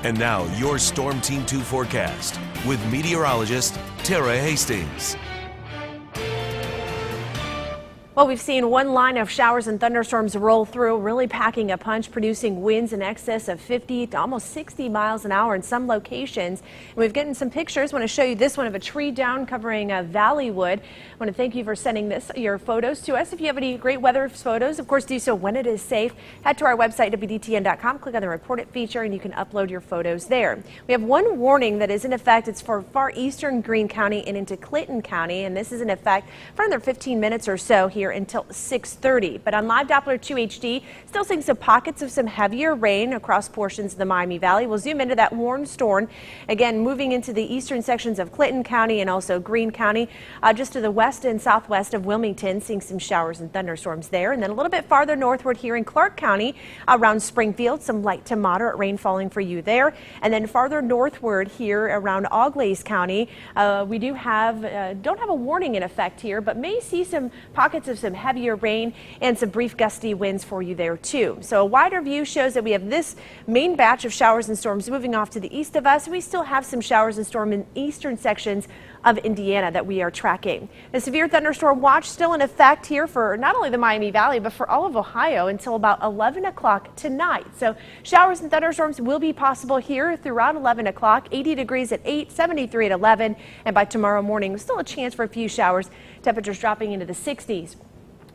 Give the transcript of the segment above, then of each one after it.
And now your Storm Team 2 forecast with meteorologist Tara Hastings. Well, we've seen one line of showers and thunderstorms roll through, really packing a punch, producing winds in excess of 50 to almost 60 miles an hour in some locations. And we've gotten some pictures. I want to show you this one of a tree down covering Valleywood. I want to thank you for sending your photos to us. If you have any great weather photos, of course, do so when it is safe. Head to our website, WDTN.com, click on the Report It feature, and you can upload your photos there. We have one warning that is in effect. It's for far eastern Greene County and into Clinton County, and this is in effect for another 15 minutes or so here until 6:30. But on Live Doppler 2 HD, still seeing some pockets of some heavier rain across portions of the Miami Valley. We'll zoom into that warm storm. Again, moving into the eastern sections of Clinton County and also Greene County, just to the west and southwest of Wilmington, seeing some showers and thunderstorms there. And then a little bit farther northward here in Clark County, around Springfield, some light to moderate rain falling for you there. And then farther northward here around Auglaize County, we don't have a warning in effect here, but may see some pockets of some heavier rain and some brief gusty winds for you there too. So a wider view shows that we have this main batch of showers and storms moving off to the east of us. We still have some showers and storm in eastern sections of Indiana that we are tracking. The severe thunderstorm watch still in effect here for not only the Miami Valley, but for all of Ohio until about 11 o'clock tonight. So showers and thunderstorms will be possible here throughout 11 o'clock, 80 degrees at 8, 73 at 11. And by tomorrow morning, still a chance for a few showers, temperatures dropping into the 60s.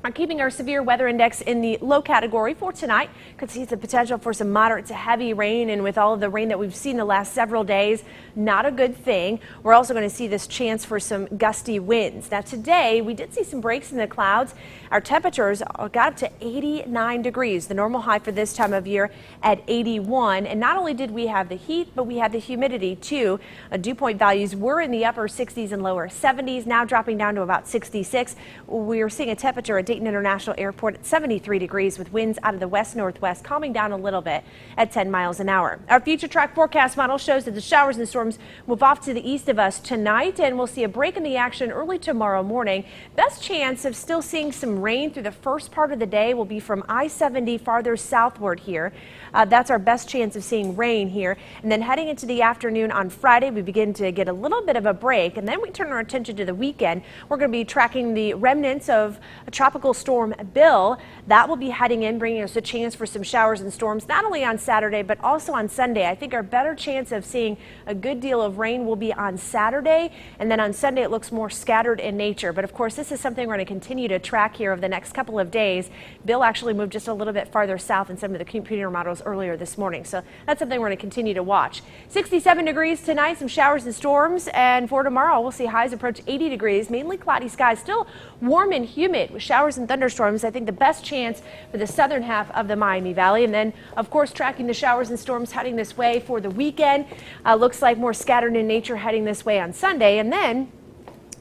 Are keeping our severe weather index in the low category for tonight. Could see the potential for some moderate to heavy rain, and with all of the rain that we've seen the last several days, not a good thing. We're also going to see this chance for some gusty winds. Now today we did see some breaks in the clouds. Our temperatures got up to 89 degrees, the normal high for this time of year at 81. And not only did we have the heat, but we had the humidity too. Dew point values were in the upper 60s and lower 70s, now dropping down to about 66. We are seeing a temperature at Dayton International Airport at 73 degrees with winds out of the west-northwest calming down a little bit at 10 miles an hour. Our future track forecast model shows that the showers and storms move off to the east of us tonight, and we'll see a break in the action early tomorrow morning. Best chance of still seeing some rain through the first part of the day will be from I-70 farther southward here. That's our best chance of seeing rain here. And then heading into the afternoon on Friday, we begin to get a little bit of a break, and then we turn our attention to the weekend. We're going to be tracking the remnants of a tropical storm Bill. That will be heading in, bringing us a chance for some showers and storms, not only on Saturday, but also on Sunday. I think our better chance of seeing a good deal of rain will be on Saturday, and then on Sunday it looks more scattered in nature. But of course, this is something we're going to continue to track here over the next couple of days. Bill actually moved just a little bit farther south in some of the computer models earlier this morning, so that's something we're going to continue to watch. 67 degrees tonight, some showers and storms, and for tomorrow we'll see highs approach 80 degrees, mainly cloudy skies, still warm and humid with showers and thunderstorms. I think the best chance for the southern half of the Miami Valley. And then, of course, tracking the showers and storms heading this way for the weekend. Looks like more scattered in nature heading this way on Sunday. And then,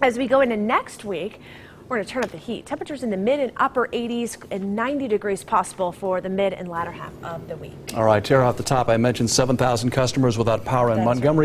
as we go into next week, we're going to turn up the heat. Temperatures in the mid and upper 80s and 90 degrees possible for the mid and latter half of the week. All right, Tara, off the top, I mentioned 7,000 customers without power in Montgomery.